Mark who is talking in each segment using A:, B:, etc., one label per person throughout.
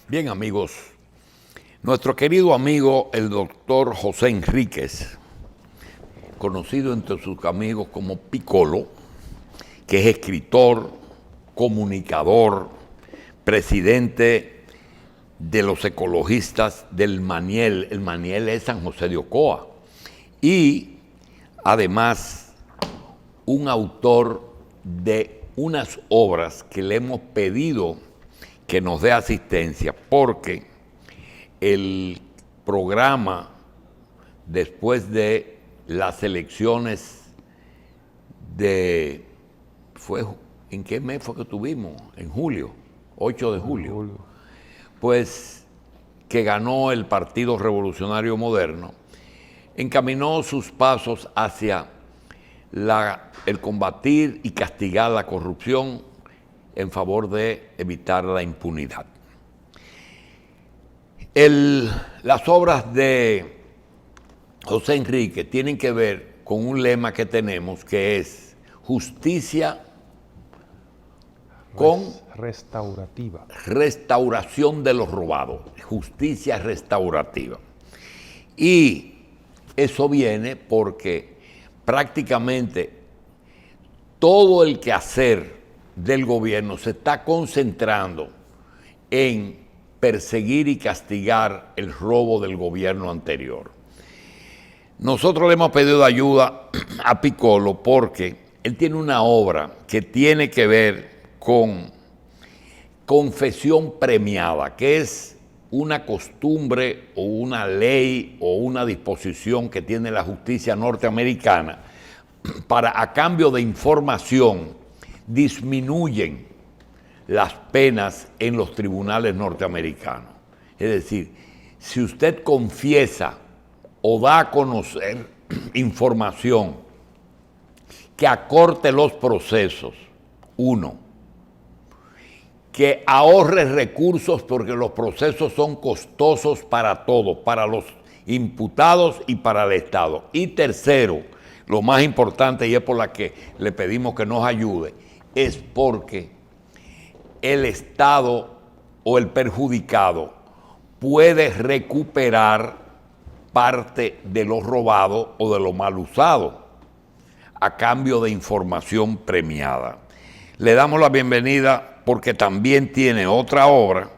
A: Bien, amigos, nuestro querido amigo, el doctor José Enríquez, conocido entre sus amigos como Piccolo, que es escritor, comunicador, presidente de los ecologistas del Maniel. El Maniel es San José de Ocoa. Y además un autor de unas obras que le hemos pedido que nos dé asistencia, porque el programa, después de las elecciones ¿en qué mes fue que tuvimos? En julio, 8 de julio. Pues que ganó el Partido Revolucionario Moderno, encaminó sus pasos hacia el combatir y castigar la corrupción en favor de evitar la impunidad. Las obras de José Enríquez tienen que ver con un lema que tenemos, que es justicia con restauración de los robados, justicia restaurativa. Y eso viene porque prácticamente todo el quehacer del gobierno se está concentrando en perseguir y castigar el robo del gobierno anterior. Nosotros le hemos pedido ayuda a Piccolo porque él tiene una obra que tiene que ver con confesión premiada, que es una costumbre o una ley o una disposición que tiene la justicia norteamericana para, a cambio de información, disminuyen las penas en los tribunales norteamericanos. Es decir, si usted confiesa o da a conocer información que acorte los procesos, que ahorre recursos porque los procesos son costosos para todos, para los imputados y para el Estado. Y tercero, lo más importante, y es por la que le pedimos que nos ayude, es porque el Estado o el perjudicado puede recuperar parte de lo robado o de lo mal usado a cambio de información premiada. Le damos la bienvenida porque también tiene otra obra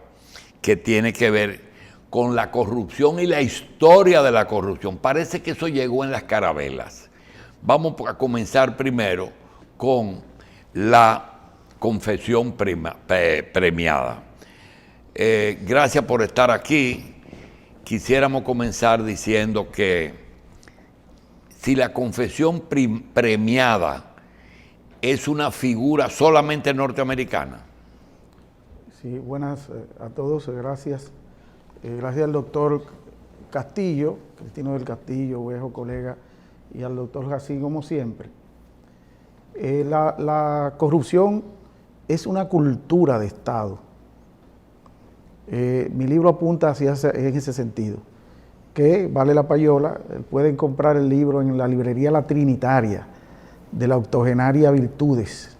A: que tiene que ver con la corrupción y la historia de la corrupción. Parece que eso llegó en las carabelas. Vamos a comenzar primero con la confesión premiada. Gracias por estar aquí. Quisiéramos comenzar diciendo que si la confesión premiada es una figura solamente norteamericana.
B: Sí, buenas a todos, gracias. Gracias al doctor Castillo, Cristino del Castillo, viejo colega, y al doctor Jacín, como siempre. La corrupción es una cultura de Estado. Mi libro apunta en ese sentido, que vale la payola. Pueden comprar el libro en la librería La Trinitaria, de la octogenaria Virtudes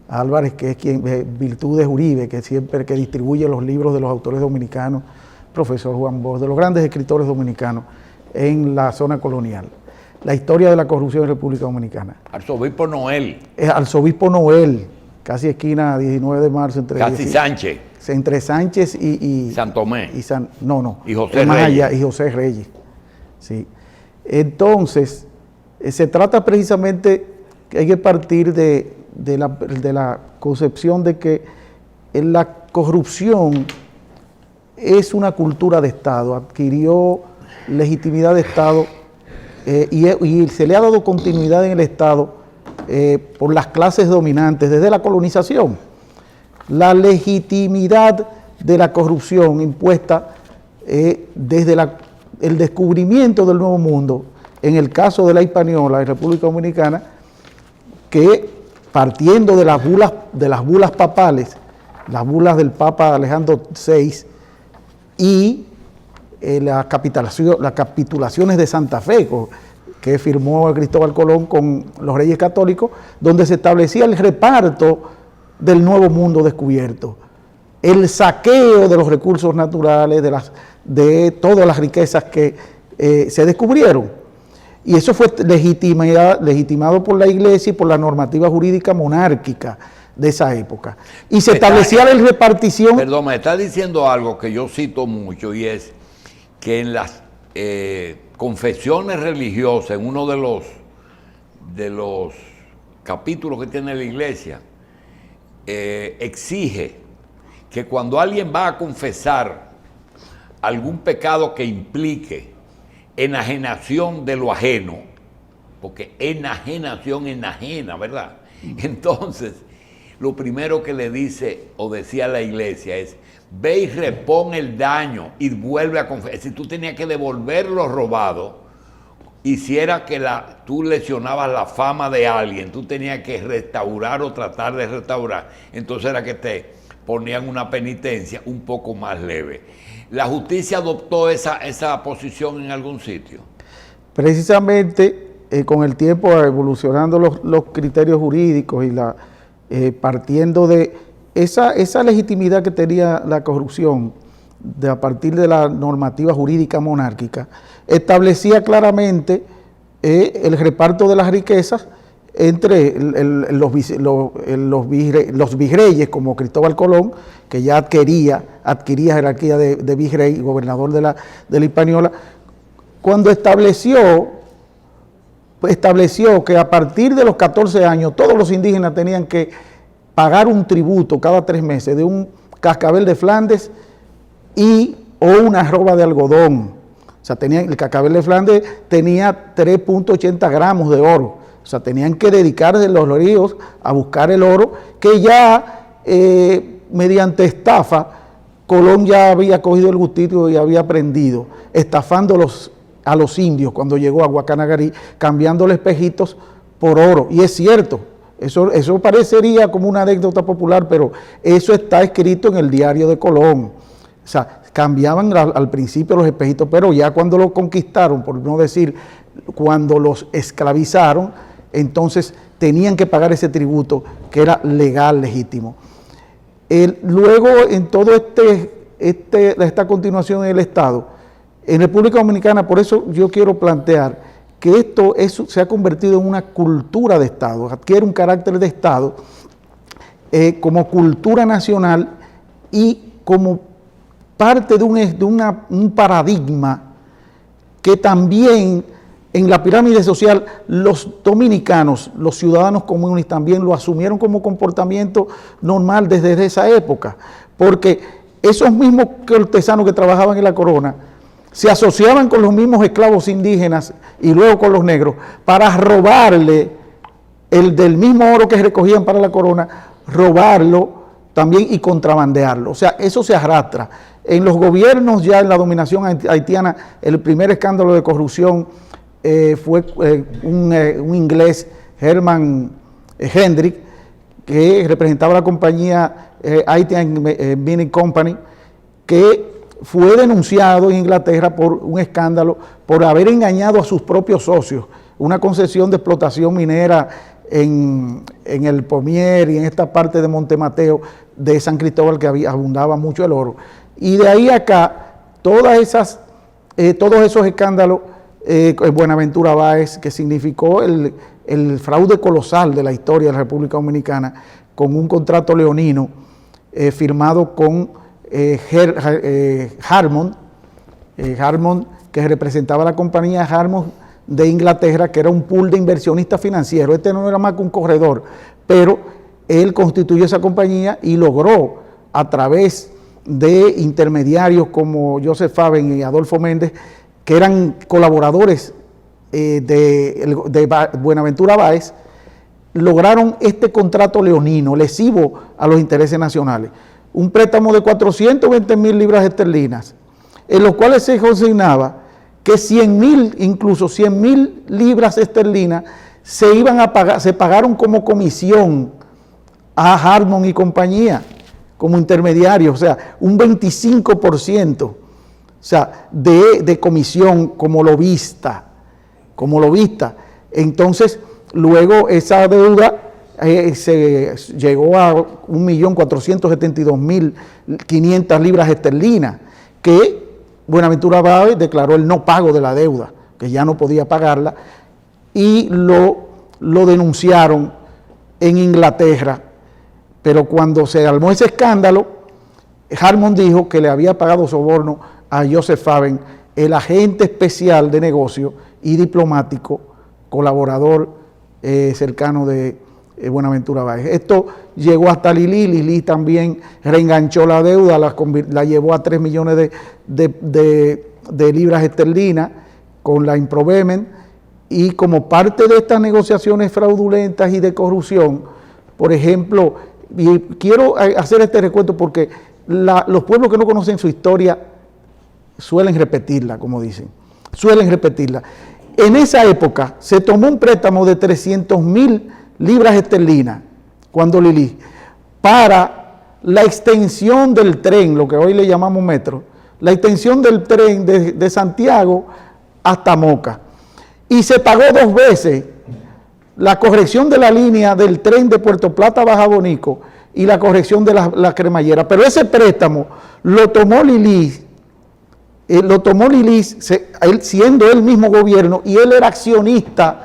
B: Álvarez, que es quien, Virtudes Uribe, que distribuye los libros de los autores dominicanos, profesor Juan Bosch, de los grandes escritores dominicanos en la zona colonial. La historia de la corrupción en República Dominicana.
A: Arzobispo Noel.
B: Arzobispo Noel, casi esquina 19 de marzo.
A: Sánchez.
B: Entre Sánchez y
A: San Tomé.
B: Y
A: José Reyes.
B: Allá, y José Reyes. Sí. Entonces, se trata precisamente que hay que partir de la concepción de que la corrupción es una cultura de Estado, adquirió legitimidad de Estado y se le ha dado continuidad en el Estado por las clases dominantes desde la colonización. La legitimidad de la corrupción impuesta desde el descubrimiento del Nuevo Mundo, en el caso de la Hispaniola y República Dominicana, que partiendo de las bulas papales, las bulas del Papa Alejandro VI y las capitulaciones de Santa Fe, que firmó Cristóbal Colón con los Reyes Católicos, donde se establecía el reparto del Nuevo Mundo descubierto. el saqueo de los recursos naturales, de todas las riquezas que se descubrieron. Y eso fue legitimado por la Iglesia y por la normativa jurídica monárquica de esa época. Y se establecía la repartición.
A: Perdón, me está diciendo algo que yo cito mucho, y es que en las confesiones religiosas, en uno de los capítulos que tiene la Iglesia, exige que cuando alguien va a confesar algún pecado que implique enajenación de lo ajeno, porque enajenación enajena, ¿verdad? Entonces, lo primero que le dice o decía la Iglesia es: ve y repon el daño y vuelve a confesar. Si tú tenías que devolver lo robado, hiciera que tú lesionabas la fama de alguien, tú tenías que restaurar o tratar de restaurar, entonces era que te ponían una penitencia un poco más leve. ¿La justicia adoptó esa posición en algún sitio?
B: Precisamente con el tiempo evolucionando los criterios jurídicos y partiendo de esa legitimidad que tenía la corrupción a partir de la normativa jurídica monárquica, establecía claramente el reparto de las riquezas entre los virreyes, como Cristóbal Colón, que ya adquiría jerarquía de virrey, gobernador de la Hispaniola, cuando estableció que a partir de los 14 años todos los indígenas tenían que pagar un tributo cada 3 meses de un cascabel de Flandes o una arroba de algodón. O sea, el cascabel de Flandes tenía 3.80 gramos de oro. O sea, tenían que dedicarse en los ríos a buscar el oro, que ya mediante estafa, Colón ya había cogido el gustito y había aprendido, estafando a los indios cuando llegó a Guacanagarí, cambiándole espejitos por oro. Y es cierto, eso parecería como una anécdota popular, pero eso está escrito en el diario de Colón. O sea, cambiaban al principio los espejitos, pero ya cuando lo conquistaron, por no decir cuando los esclavizaron, entonces tenían que pagar ese tributo que era legal, legítimo. Luego, en todo esta continuación en el Estado, en República Dominicana, por eso yo quiero plantear que esto se ha convertido en una cultura de Estado, adquiere un carácter de Estado como cultura nacional y como parte de un paradigma que también en la pirámide social los dominicanos, los ciudadanos comunes también lo asumieron como comportamiento normal desde esa época, porque esos mismos cortesanos que trabajaban en la corona se asociaban con los mismos esclavos indígenas y luego con los negros para robarle del mismo oro que recogían para la corona, robarlo también y contrabandearlo. O sea, eso se arrastra. En los gobiernos, ya en la dominación haitiana, el primer escándalo de corrupción fue un inglés, Herman Hendrick, que representaba la compañía Haitian Mining Company, que fue denunciado en Inglaterra por un escándalo por haber engañado a sus propios socios, una concesión de explotación minera en el Pomier y en esta parte de Montemateo de San Cristóbal, que abundaba mucho el oro. Y de ahí acá, todos esos escándalos, Buenaventura Báez, que significó el fraude colosal de la historia de la República Dominicana, con un contrato leonino firmado con Harmon, que representaba la compañía Harmon de Inglaterra, que era un pool de inversionistas financieros. Este no era más que un corredor, pero él constituyó esa compañía y logró, a través de intermediarios como Joseph Faben y Adolfo Méndez, que eran colaboradores de Buenaventura Báez, lograron este contrato leonino, lesivo a los intereses nacionales. Un préstamo de 420,000 libras esterlinas, en los cuales se consignaba que 100,000, incluso 100,000 libras esterlinas se pagaron como comisión a Harmon y compañía, como intermediarios, o sea, un 25%, o sea, de comisión como lobista. Entonces, luego esa deuda se llegó a 1.472.500 libras esterlinas, que Buenaventura Báez declaró el no pago de la deuda, que ya no podía pagarla, y lo denunciaron en Inglaterra. Pero cuando se armó ese escándalo, Harmon dijo que le había pagado soborno a Joseph Faven, el agente especial de negocio y diplomático, colaborador cercano de Buenaventura Báez. Esto llegó hasta Lili también reenganchó la deuda, la llevó a 3 millones de libras esterlinas con la Improvemen, y como parte de estas negociaciones fraudulentas y de corrupción, por ejemplo, y quiero hacer este recuento porque los pueblos que no conocen su historia suelen repetirla, como dicen, suelen repetirla. En esa época se tomó un préstamo de 300.000 libras esterlinas, cuando Lili, para la extensión del tren, lo que hoy le llamamos metro, la extensión del tren de Santiago hasta Moca. Y se pagó 2 veces la corrección de la línea del tren de Puerto Plata a Baja Bonico y la corrección de la cremallera. Pero ese préstamo lo tomó Lili, él siendo él mismo gobierno, y él era accionista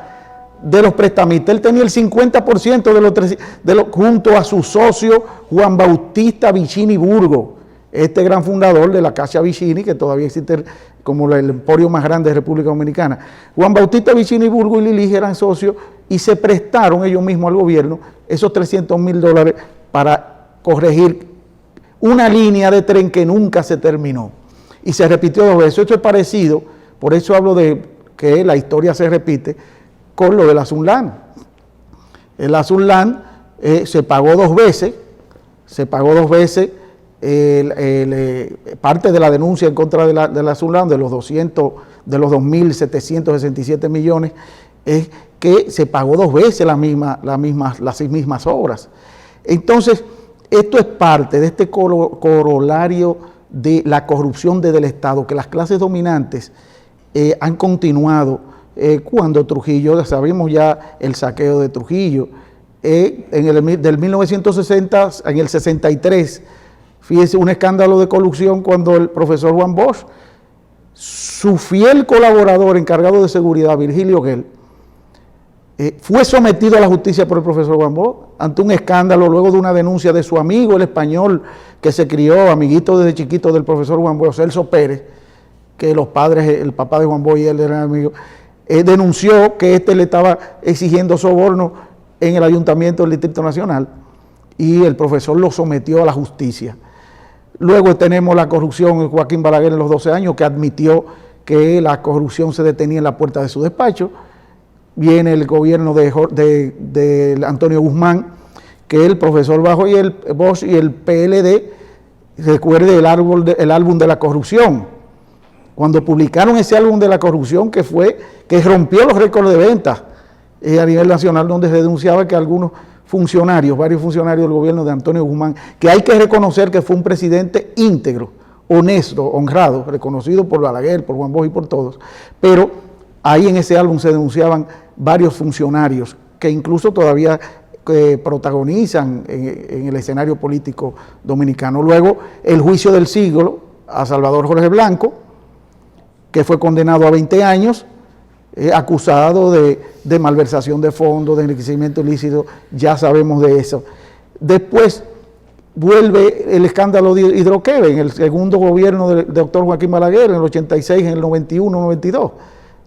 B: de los prestamistas. Él tenía el 50% junto a su socio Juan Bautista Vicini Burgo, este gran fundador de la Casa Vicini, que todavía existe como el emporio más grande de República Dominicana. Juan Bautista Vicini Burgo y Lili eran socios y se prestaron ellos mismos al gobierno esos $300.000 para corregir una línea de tren que nunca se terminó. Y se repitió 2 veces. Esto es parecido, por eso hablo de que la historia se repite, con lo del Azunlán. El Azunlán se pagó 2 veces, parte de la denuncia en contra de la Azunlán, de los 2.767 millones, es que se pagó 2 veces las mismas obras. Entonces, esto es parte de este corolario de la corrupción desde el Estado, que las clases dominantes han continuado cuando Trujillo, sabemos ya el saqueo de Trujillo, del 1960, en el 63, fíjese, un escándalo de corrupción cuando el profesor Juan Bosch, su fiel colaborador encargado de seguridad, Virgilio Guel, fue sometido a la justicia por el profesor Juan Bosch ante un escándalo luego de una denuncia de su amigo, el español, que se crió, amiguito desde chiquito del profesor Juan Bosch, Celso Pérez, que los padres, el papá de Juan Bosch y él eran amigos, denunció que le estaba exigiendo soborno en el ayuntamiento del Distrito Nacional, y el profesor lo sometió a la justicia. Luego tenemos la corrupción de Joaquín Balaguer en los 12 años, que admitió que la corrupción se detenía en la puerta de su despacho. Viene el gobierno de Antonio Guzmán, que el profesor Bosch y el PLD, recuerde el álbum de la corrupción. Cuando publicaron ese álbum de la corrupción, que rompió los récords de ventas a nivel nacional, donde se denunciaba que algunos funcionarios, varios funcionarios del gobierno de Antonio Guzmán, que hay que reconocer que fue un presidente íntegro, honesto, honrado, reconocido por Balaguer, por Juan Bosch y por todos, pero ahí en ese álbum se denunciaban varios funcionarios que incluso todavía protagonizan en el escenario político dominicano. Luego, el juicio del siglo a Salvador Jorge Blanco, que fue condenado a 20 años, acusado de malversación de fondos, de enriquecimiento ilícito, ya sabemos de eso. Después vuelve el escándalo de Hidroquebe, en el segundo gobierno del doctor Joaquín Balaguer, en el 86, en el 91, 92.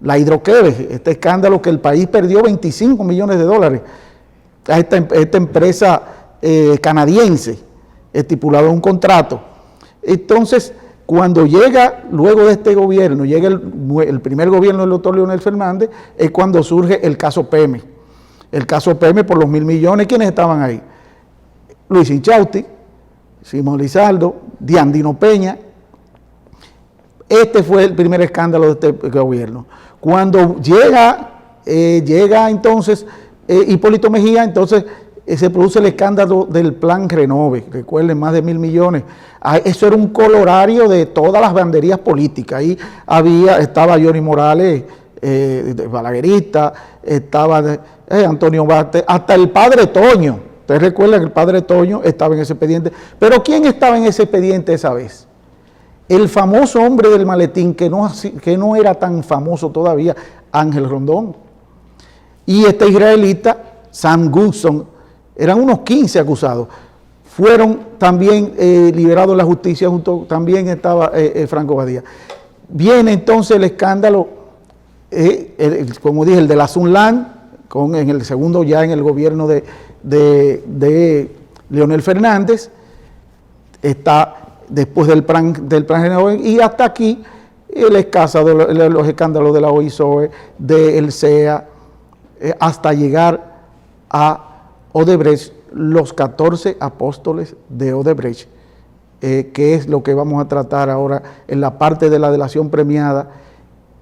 B: La Hidroquebe, este escándalo que el país perdió $25 millones a esta empresa canadiense, estipulado en un contrato. Entonces, cuando llega, luego de este gobierno, llega el primer gobierno del doctor Leonel Fernández, es cuando surge el caso PEME. El caso PEME por los $1.000 millones, ¿quiénes estaban ahí? Luis Inchausti, Simón Lizaldo, Diandino Peña. Este fue el primer escándalo de este gobierno. Cuando llega entonces Hipólito Mejía, entonces se produce el escándalo del plan Renove, recuerden, más de $1.000 millones. Eso era un colorario de todas las banderías políticas. Ahí estaba Johnny Morales balaguerista, estaba Antonio Bate, hasta el padre Toño. Ustedes recuerdan que el padre Toño estaba en ese expediente. Pero ¿quién estaba en ese expediente esa vez? El famoso hombre del maletín, que no era tan famoso todavía, Ángel Rondón. Y este israelita, Sam Goodson, eran unos 15 acusados. Fueron también liberados de la justicia, también estaba Franco Badía. Viene entonces el escándalo, como dije, el de la Sunland, en el segundo ya en el gobierno de Leonel Fernández, está después del plan general, y hasta aquí los escándalos de la OISOE, del CEA, hasta llegar a Odebrecht, los 14 apóstoles de Odebrecht, que es lo que vamos a tratar ahora en la parte de la delación premiada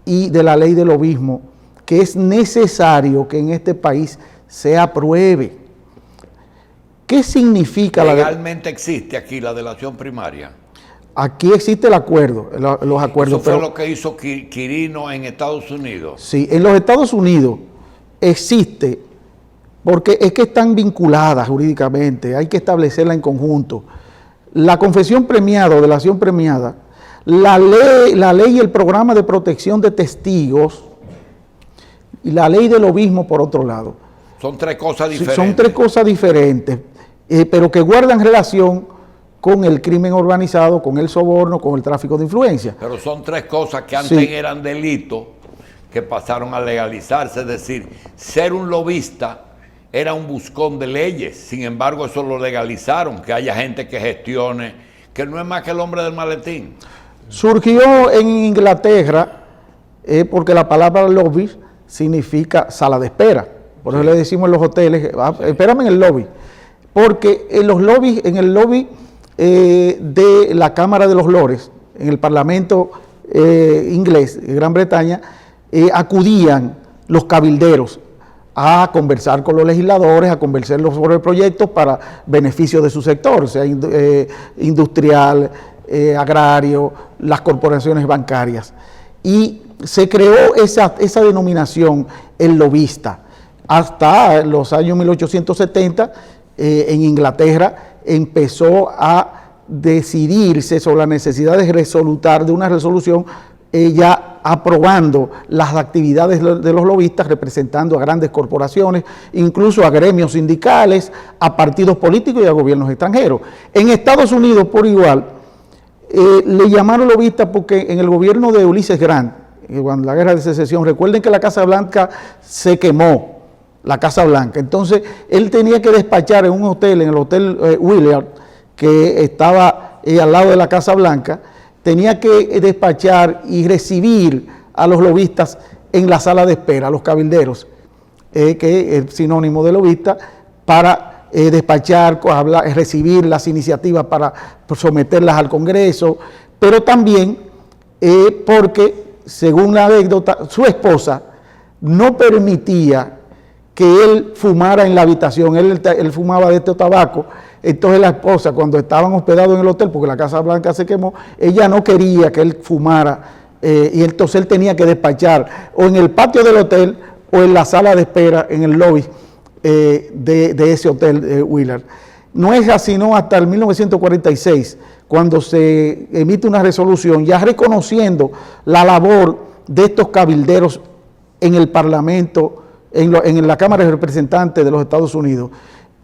B: y de la ley del lobismo, que es necesario que en este país se apruebe. ¿Qué significa
A: legalmente existe aquí la delación primaria?
B: Aquí existe el acuerdo, los acuerdos.
A: ¿Eso fue lo que hizo Quirino en Estados Unidos?
B: Sí, en los Estados Unidos existe, porque es que están vinculadas jurídicamente, hay que establecerla en conjunto. La confesión premiada o delación premiada, la ley y el programa de protección de testigos, y la ley del lobismo por otro lado.
A: Son tres cosas diferentes.
B: Son tres cosas diferentes, pero que guardan relación con el crimen organizado, con el soborno, con el tráfico de influencia.
A: Pero son tres cosas que antes eran delitos, que pasaron a legalizarse. Es decir, ser un lobista era un buscón de leyes. Sin embargo, eso lo legalizaron, que haya gente que gestione, que no es más que el hombre del maletín. Surgió en Inglaterra, porque la palabra lobby significa sala de espera. Por eso le decimos en los hoteles, espérame en el lobby. Porque en los lobbies, en el lobby de la Cámara de los Lores, en el Parlamento inglés, de Gran Bretaña, acudían los cabilderos a conversar con los legisladores, a conversarlos sobre proyectos para beneficio de su sector, sea industrial, agrario, las corporaciones bancarias. Y se creó esa denominación, el lobista. Hasta los años 1870, en Inglaterra, empezó a decidirse sobre la necesidad de resolutar de una resolución ya aprobando las actividades de los lobistas, representando a grandes corporaciones, incluso a gremios sindicales, a partidos políticos y a gobiernos extranjeros. En Estados Unidos, por igual, le llamaron lobistas porque en el gobierno de Ulysses Grant, cuando la guerra de secesión, recuerden que la Casa Blanca se quemó, la Casa Blanca. Entonces, él tenía que despachar en un hotel, en el Hotel Willard, que estaba al lado de la Casa Blanca, tenía que despachar y recibir a los lobistas en la sala de espera, a los cabilderos, que es sinónimo de lobista, para despachar, recibir las iniciativas para someterlas al Congreso, pero también porque, según la anécdota, su esposa no permitía que él fumara en la habitación. Él fumaba de este tabaco. Entonces la esposa, cuando estaban hospedados en el hotel, porque la Casa Blanca se quemó, ella no quería que él fumara, y entonces él tenía que despachar o en el patio del hotel o en la sala de espera, en el lobby de ese hotel Willard. No es así, no, hasta el 1946, cuando se emite una resolución ya reconociendo la labor de estos cabilderos en el Parlamento, en la Cámara de Representantes de los Estados Unidos,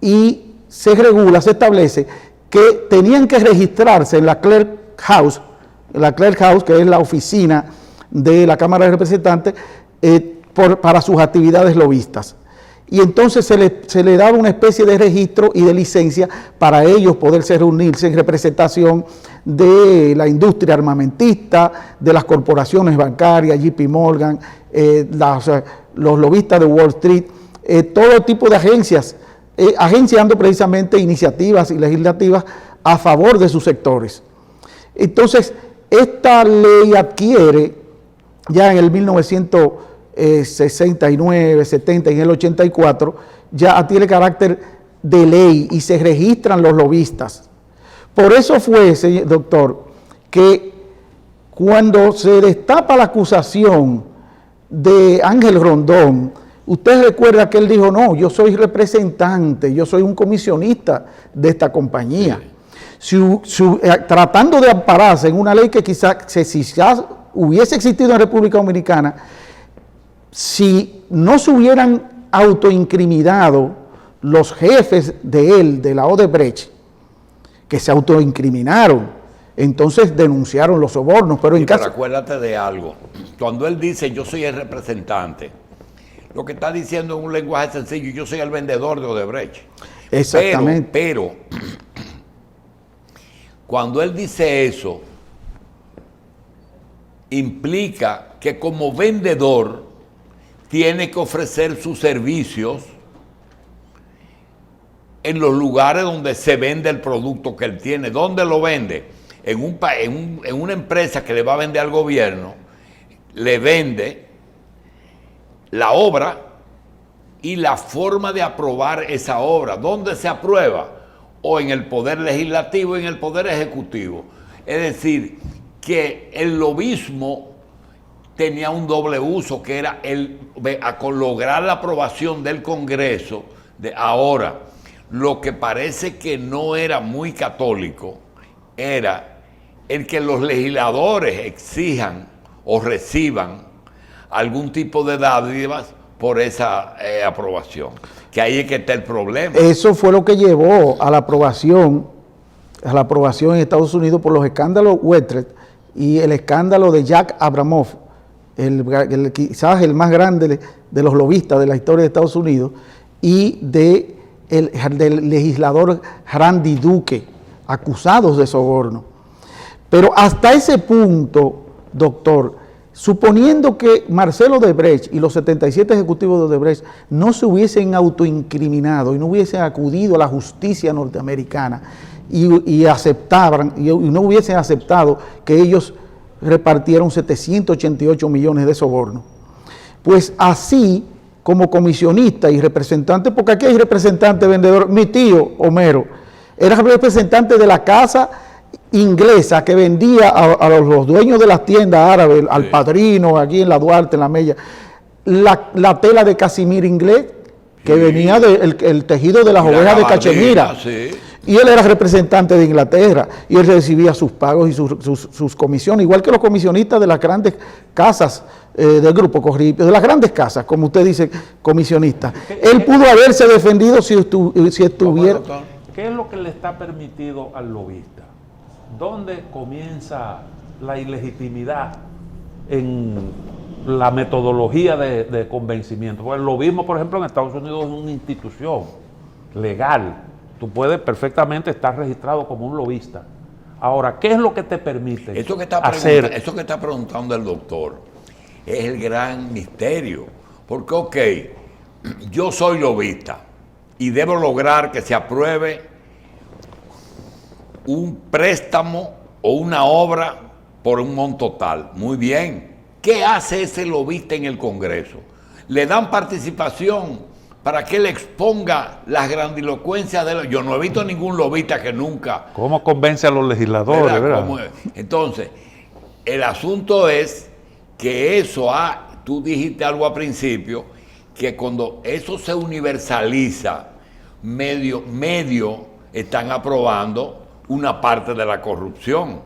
A: y se regula, se establece que tenían que registrarse en la Clerk House, que es la oficina de la Cámara de Representantes, para sus actividades lobistas. Y entonces se le daba una especie de registro y de licencia para ellos poderse reunirse en representación de la industria armamentista, de las corporaciones bancarias, JP Morgan, los lobistas de Wall Street, todo tipo de agencias, agenciando precisamente iniciativas y legislativas a favor de sus sectores. Entonces, esta ley adquiere ya en el 1969, 70 y en el 84, ya adquiere carácter de ley y se registran los lobistas. Por eso fue, señor doctor, que cuando se destapa la acusación
B: de Ángel Rondón, usted recuerda que él dijo, no, yo soy representante, yo soy un comisionista de esta compañía. Tratando de ampararse en una ley que quizás hubiese existido en República Dominicana, si no se hubieran autoincriminado los jefes de él, de la Odebrecht, que se autoincriminaron, entonces denunciaron los sobornos. Pero
A: pero acuérdate de algo, cuando él dice yo soy el representante, lo que está diciendo en un lenguaje sencillo, yo soy el vendedor de Odebrecht.
B: Exactamente.
A: Pero cuando él dice eso, implica que como vendedor tiene que ofrecer sus servicios en los lugares donde se vende el producto que él tiene. ¿Dónde lo vende? En una empresa que le va a vender al gobierno, le vende la obra y la forma de aprobar esa obra. ¿Dónde se aprueba? O en el Poder Legislativo y en el Poder Ejecutivo. Es decir, que el lobismo tenía un doble uso, que era lograr la aprobación del Congreso. Ahora, lo que parece que no era muy católico era el que los legisladores exijan o reciban algún tipo de dádivas por esa aprobación. Que ahí es que está el problema.
B: Eso fue lo que llevó a la aprobación en Estados Unidos por los escándalos Wetred y el escándalo de Jack Abramoff, quizás el más grande de los lobistas de la historia de Estados Unidos, y del legislador Randy Duque, acusados de soborno. Pero hasta ese punto, doctor, suponiendo que Marcelo Odebrecht y los 77 ejecutivos de Odebrecht no se hubiesen autoincriminado y no hubiesen acudido a la justicia norteamericana y no hubiesen aceptado que ellos repartieron 788 millones de sobornos, pues así como comisionista y representante, porque aquí hay representante vendedor, mi tío Homero era representante de la casa inglesa que vendía a los dueños de las tiendas árabes, al Padrino, aquí en la Duarte, en la Mella, la tela de casimir inglés, que venía del tejido de las ovejas de Cachemira. Y él era representante de Inglaterra, y él recibía sus pagos y sus comisiones, igual que los comisionistas de las grandes casas del Grupo Corripio, de las grandes casas, como usted dice, comisionista. Él pudo haberse defendido si estuviera...
C: ¿Qué es lo que le está permitido al lobista? ¿Dónde comienza la ilegitimidad en la metodología de convencimiento? Porque el lobismo, por ejemplo, en Estados Unidos es una institución legal. Tú puedes perfectamente estar registrado como un lobista. Ahora, ¿qué es lo que te permite hacer?
A: Eso que está preguntando el doctor es el gran misterio. Porque, ok, yo soy lobista y debo lograr que se apruebe un préstamo o una obra por un monto tal. Muy bien. ¿Qué hace ese lobista en el Congreso? ¿Le dan participación para que él exponga las grandilocuencias de yo no he visto ningún lobista que nunca...
C: ¿Cómo convence a los legisladores? ¿Verdad?
A: Entonces, el asunto es que tú dijiste algo al principio, que cuando eso se universaliza, medio están aprobando una parte de la corrupción.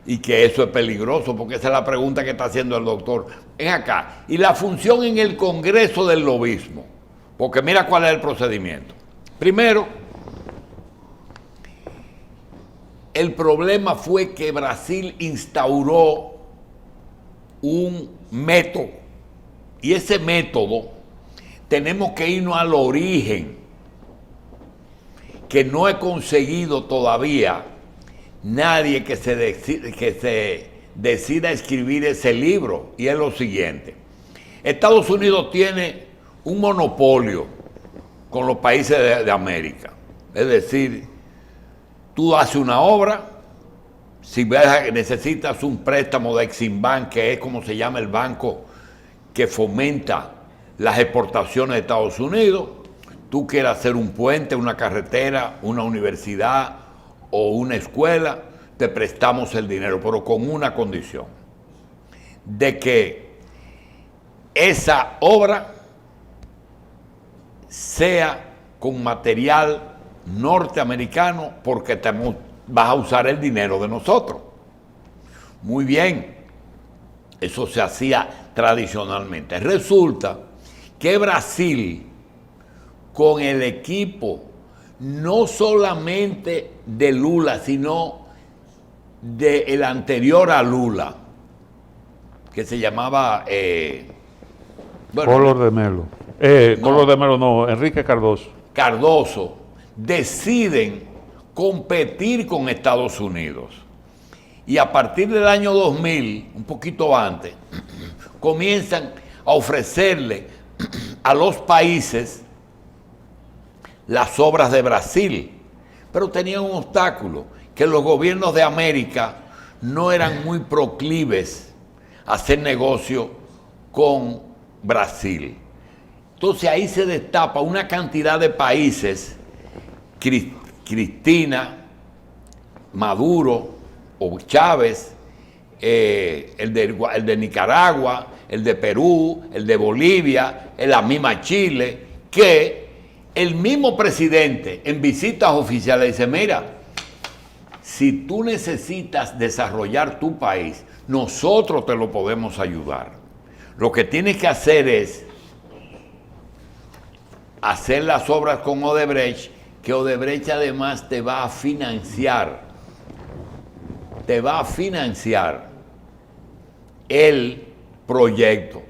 A: Y que eso es peligroso, porque esa es la pregunta que está haciendo el doctor. Ven acá, y la función en el Congreso del lobismo, porque mira cuál es el procedimiento. Primero, el problema fue que Brasil instauró un método, y ese método tenemos que irnos al origen, que no he conseguido todavía nadie que se decida escribir ese libro, y es lo siguiente. Estados Unidos tiene un monopolio con los países de América. Es decir, tú haces una obra, si necesitas un préstamo de Eximbank, que es como se llama el banco que fomenta las exportaciones de Estados Unidos, tú quieres hacer un puente, una carretera, una universidad o una escuela, te prestamos el dinero, pero con una condición, de que esa obra sea con material norteamericano porque vas a usar el dinero de nosotros. Muy bien, eso se hacía tradicionalmente. Resulta que Brasil, con el equipo no solamente de Lula, sino del anterior a Lula, que se llamaba
C: Collor de Mello. Collor de Mello no, Enrique
A: Cardoso, deciden competir con Estados Unidos. Y a partir del año 2000, un poquito antes, comienzan a ofrecerle a los países las obras de Brasil. Pero tenían un obstáculo, que los gobiernos de América no eran muy proclives a hacer negocio con Brasil. Entonces ahí se destapa una cantidad de países, Cristina, Maduro o Chávez, el de Nicaragua, el de Perú, el de Bolivia, la misma Chile, que el mismo presidente en visitas oficiales dice, mira, si tú necesitas desarrollar tu país, nosotros te lo podemos ayudar. Lo que tienes que hacer es hacer las obras con Odebrecht, que Odebrecht además te va a financiar el proyecto.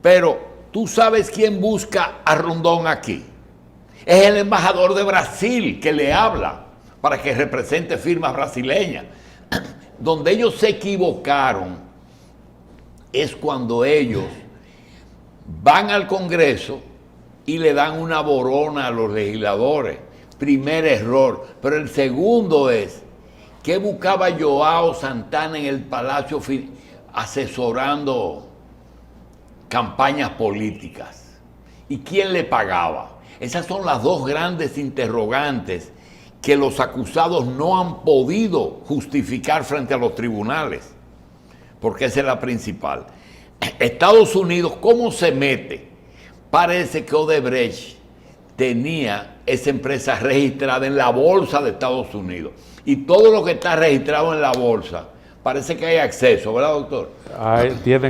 A: Pero tú sabes quién busca a Rondón aquí. Es el embajador de Brasil que le habla para que represente firmas brasileñas. Donde ellos se equivocaron es cuando ellos van al Congreso y le dan una borona a los legisladores. Primer error. Pero el segundo es que buscaba Joao Santana en el Palacio asesorando campañas políticas. ¿Y quién le pagaba? Esas son las dos grandes interrogantes que los acusados no han podido justificar frente a los tribunales, porque esa es la principal. Estados Unidos, ¿cómo se mete? Parece que Odebrecht tenía esa empresa registrada en la bolsa de Estados Unidos. Y todo lo que está registrado en la bolsa, parece que hay acceso, ¿verdad, doctor?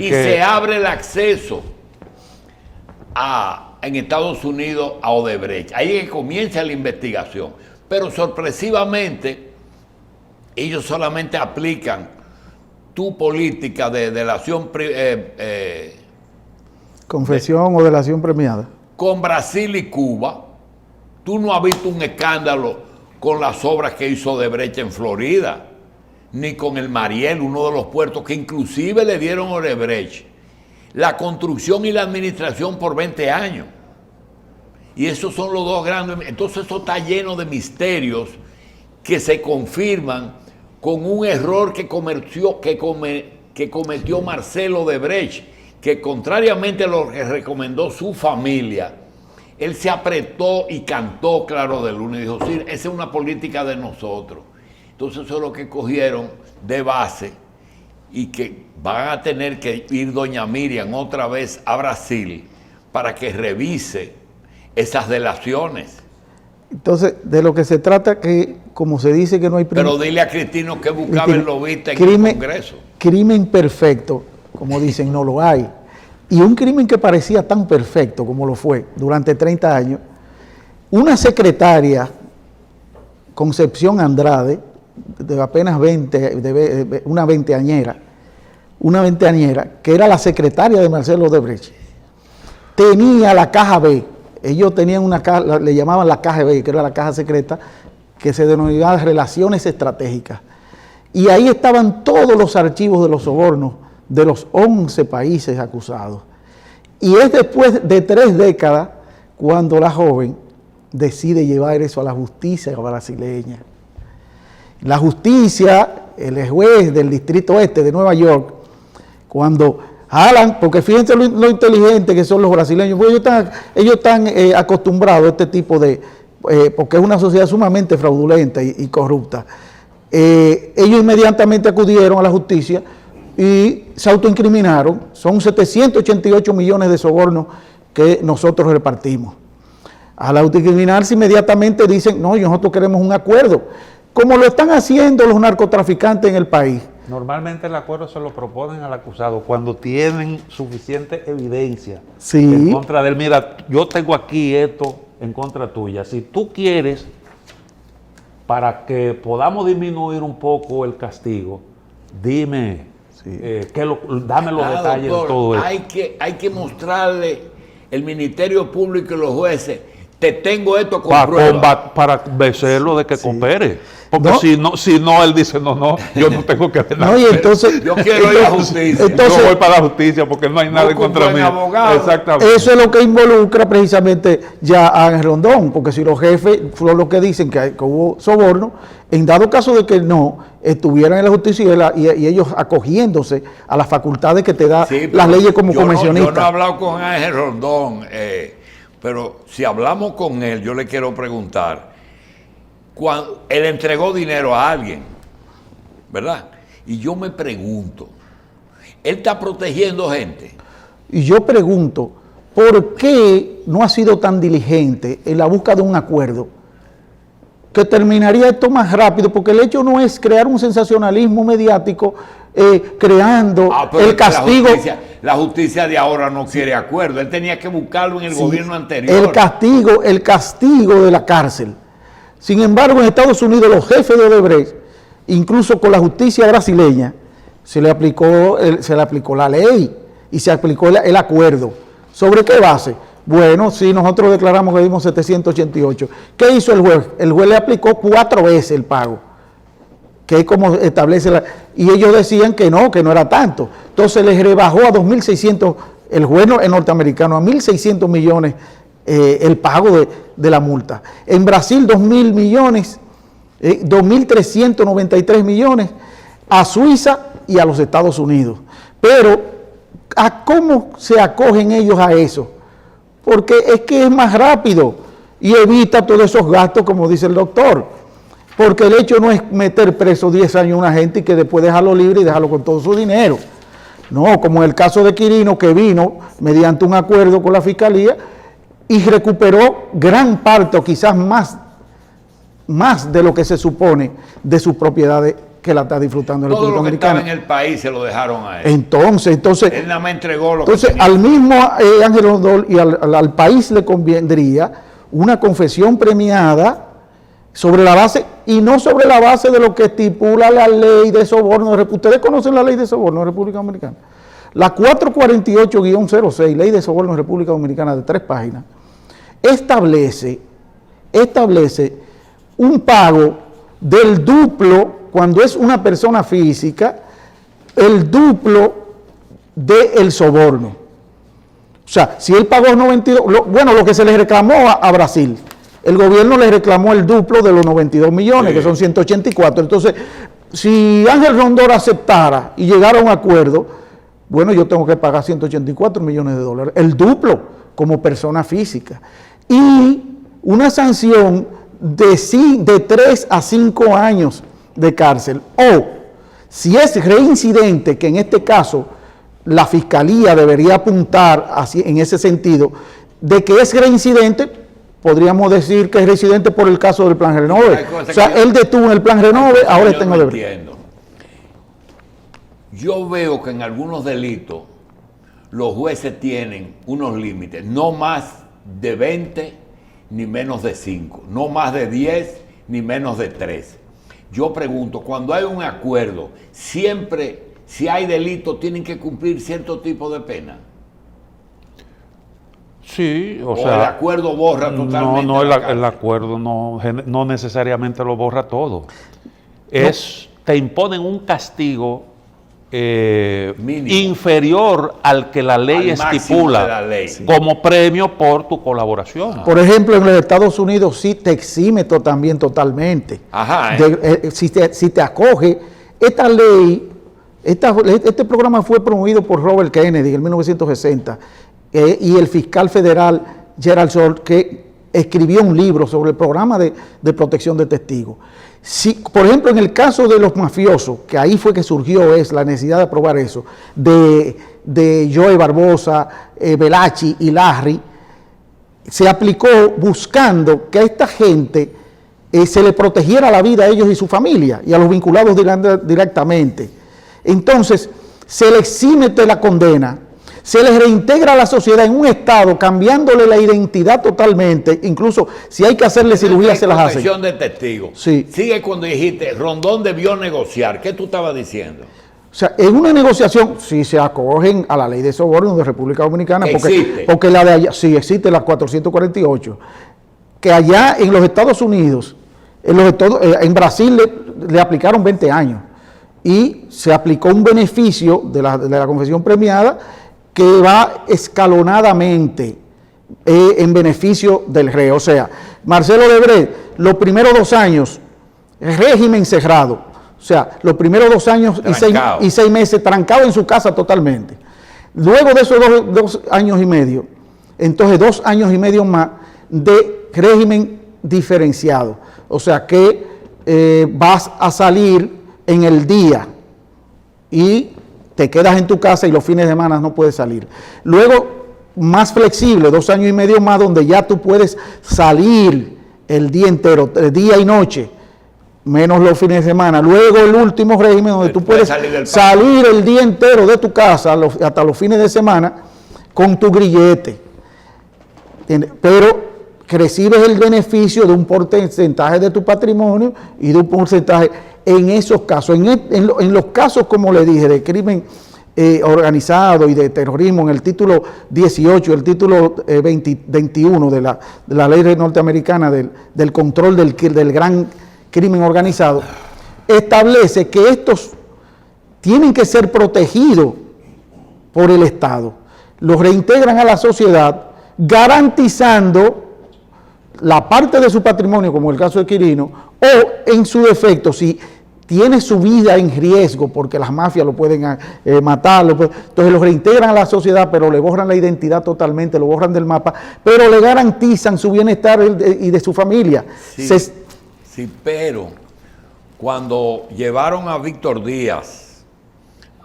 A: Se abre el acceso en Estados Unidos a Odebrecht. Ahí es que comienza la investigación. Pero sorpresivamente, ellos solamente aplican tu política de delación
B: confesión o delación premiada
A: con Brasil y Cuba. Tú no has visto un escándalo con las obras que hizo Odebrecht en Florida, ni con el Mariel, uno de los puertos que inclusive le dieron a Odebrecht la construcción y la administración por 20 años. Y esos son los dos grandes. Entonces eso está lleno de misterios que se confirman con un error que cometió Marcelo Odebrecht, que contrariamente a lo que recomendó su familia, él se apretó y cantó claro de luna y dijo, sí, esa es una política de nosotros. Entonces eso es lo que cogieron de base y que van a tener que ir doña Miriam otra vez a Brasil para que revise esas delaciones.
B: Entonces, de lo que se trata, que como se dice que no hay...
A: Pero dile a Cristino que buscaba el lobista en el Congreso.
B: Crimen perfecto, como dicen, no lo hay. Y un crimen que parecía tan perfecto como lo fue durante 30 años, una secretaria, Concepción Andrade, de apenas 20, una veinteañera, que era la secretaria de Marcelo Odebrecht, tenía la caja B. Ellos tenían una caja, le llamaban la caja B, que era la caja secreta, que se denominaba Relaciones Estratégicas. Y ahí estaban todos los archivos de los sobornos de los 11 países acusados. Y es después de 3 décadas cuando la joven decide llevar eso a la justicia brasileña. La justicia, el juez del Distrito Este de Nueva York, cuando jalan, porque fíjense lo inteligente que son los brasileños, porque ellos están acostumbrados a este tipo de, porque es una sociedad sumamente fraudulenta y corrupta. Ellos inmediatamente acudieron a la justicia y se autoincriminaron. Son 788 millones de sobornos que nosotros repartimos. Al autoincriminarse inmediatamente dicen, no, nosotros queremos un acuerdo, como lo están haciendo los narcotraficantes en el país.
C: Normalmente el acuerdo se lo proponen al acusado cuando tienen suficiente evidencia
B: Sí.
C: en contra de él. Mira, yo tengo aquí esto en contra tuya. Si tú quieres, para que podamos disminuir un poco el castigo, dime, dame los detalles
A: doctor,
C: de todo esto.
A: Hay que mostrarle el Ministerio Público y los jueces, te tengo esto con
C: Para
A: prueba.
C: para vencerlo de que coopere. Porque
B: No.
C: si no, él dice, no, yo no tengo que ver nada.
B: No, y entonces,
A: Yo quiero ir a justicia.
B: entonces,
C: yo voy para la justicia porque no hay nada en
A: Busco un
C: contra
A: buen
C: mí.
A: abogado.
C: Exactamente.
B: eso es lo que involucra precisamente ya a Ángel Rondón, porque si los jefes fueron los que dicen que hubo soborno, en dado caso de que no, estuvieran en la justicia y ellos acogiéndose a las facultades que te da
A: Sí, pero
B: las leyes como
A: yo
B: convencionista.
A: No he hablado con Ángel Rondón, pero si hablamos con él, yo le quiero preguntar, cuando él entregó dinero a alguien, ¿verdad? Y yo me pregunto, ¿él está protegiendo gente?
B: Y yo pregunto, ¿por qué no ha sido tan diligente en la búsqueda de un acuerdo que terminaría esto más rápido? Porque el hecho no es crear un sensacionalismo mediático creando
A: Pero
B: el castigo.
A: La justicia de ahora no quiere acuerdo. Él tenía que buscarlo en el gobierno anterior.
B: El castigo de la cárcel. Sin embargo, en Estados Unidos los jefes de Odebrecht, incluso con la justicia brasileña, se le aplicó la ley y se aplicó el acuerdo. ¿Sobre qué base? Bueno, sí, nosotros declaramos que dimos 788. ¿Qué hizo el juez? El juez le aplicó 4 veces el pago, que es como establece la... Y ellos decían que no era tanto. Entonces les rebajó a 2.600, el juez norteamericano, a 1.600 millones el pago de la multa. En Brasil, 2.000 millones, 2.393 millones, a Suiza y a los Estados Unidos. Pero, ¿a cómo se acogen ellos a eso? Porque es que es más rápido y evita todos esos gastos, como dice el doctor. Porque el hecho no es meter preso 10 años a una gente y que después dejarlo libre y dejarlo con todo su dinero. No, como en el caso de Quirino, que vino mediante un acuerdo con la Fiscalía y recuperó gran parte o quizás más de lo que se supone de sus propiedades que la está disfrutando en la
A: Todo
B: República
A: lo que estaba
B: Dominicana.
A: en el país se lo dejaron a él.
B: Entonces,
A: Él nada más entregó lo
B: entonces
A: que
B: al mismo Ángel Rondón y al país le convendría una confesión premiada sobre la base, y no sobre la base de lo que estipula la ley de soborno. Ustedes conocen la ley de soborno de República Dominicana. La 448-06, ley de soborno de República Dominicana, de 3 páginas, establece un pago del duplo, cuando es una persona física, el duplo del soborno. O sea, si él pagó 92, lo que se le reclamó a Brasil, el gobierno le reclamó el duplo de los 92 millones,
A: Sí.
B: que son 184. Entonces, si Ángel Rondón aceptara y llegara a un acuerdo, bueno, yo tengo que pagar 184 millones de dólares, el duplo como persona física. Y una sanción de 3 a 5 años de cárcel. O, si es reincidente, que en este caso la Fiscalía debería apuntar así, en ese sentido, de que es reincidente, podríamos decir que es reincidente por el caso del Plan Renove. O sea, él detuvo en el Plan Renove, ahora está en Odebrecht.
A: entiendo. Yo veo que en algunos delitos los jueces tienen unos límites, no más de 20 ni menos de 5, no más de 10 ni menos de 3. Yo pregunto, cuando hay un acuerdo, siempre, si hay delito, tienen que cumplir cierto tipo de pena.
C: Sí, o
A: O
C: sea,
A: el acuerdo borra totalmente.
C: no,
A: la
C: el
A: cárcel.
C: acuerdo no necesariamente lo borra todo. Te imponen un castigo
A: Mínimo.
C: inferior al que la ley
A: Al máximo
C: estipula
A: de la ley.
C: como premio por tu colaboración.
B: Por ejemplo, en los Estados Unidos sí te exime también totalmente.
A: Ajá,
B: Si te acoge, esta ley, este programa fue promovido por Robert Kennedy en 1960 y el fiscal federal Gerald Short, que escribió un libro sobre el programa de protección de testigos. Si, por ejemplo, en el caso de los mafiosos, que ahí fue que surgió la necesidad de aprobar eso, de Joey Barbosa, Belachi y Larry, se aplicó buscando que a esta gente se le protegiera la vida a ellos y su familia y a los vinculados directamente. Entonces, se les exime de la condena, se les reintegra a la sociedad en un estado, cambiándole la identidad totalmente, incluso si hay que hacerle cirugía se las hace.
A: Confesión de testigo.
B: Sí.
A: Sigue cuando dijiste, Rondón debió negociar. ¿Qué tú estabas diciendo?
B: O sea, en una negociación, si se acogen a la ley de soborno de República Dominicana, porque la de allá, sí existe la 448, que allá en los Estados Unidos, en Brasil le aplicaron 20 años y se aplicó un beneficio de la confesión premiada que va escalonadamente en beneficio del reo. O sea, Marcelo Odebrecht, los primeros 2 años, régimen cerrado. O sea, los primeros 2 años y 6 meses trancado en su casa totalmente. Luego de esos 2 años y medio, entonces 2 años y medio más de régimen diferenciado. O sea que vas a salir en el día y te quedas en tu casa y los fines de semana no puedes salir. Luego, más flexible, 2 años y medio más, donde ya tú puedes salir el día entero, día y noche, menos los fines de semana. Luego el último régimen donde tú puedes salir el día entero de tu casa hasta los fines de semana con tu grillete. Pero que recibes el beneficio de un porcentaje de tu patrimonio y de un porcentaje en esos casos. En los casos, como le dije, de crimen organizado y de terrorismo, en el título 18, el título 21 de la ley norteamericana del control del gran crimen organizado, establece que estos tienen que ser protegidos por el Estado. Los reintegran a la sociedad garantizando la parte de su patrimonio, como el caso de Quirino, o en su defecto, si tiene su vida en riesgo porque las mafias lo pueden matar, entonces los reintegran a la sociedad, pero le borran la identidad totalmente, lo borran del mapa, pero le garantizan su bienestar y de su familia.
A: Sí, pero cuando llevaron a Víctor Díaz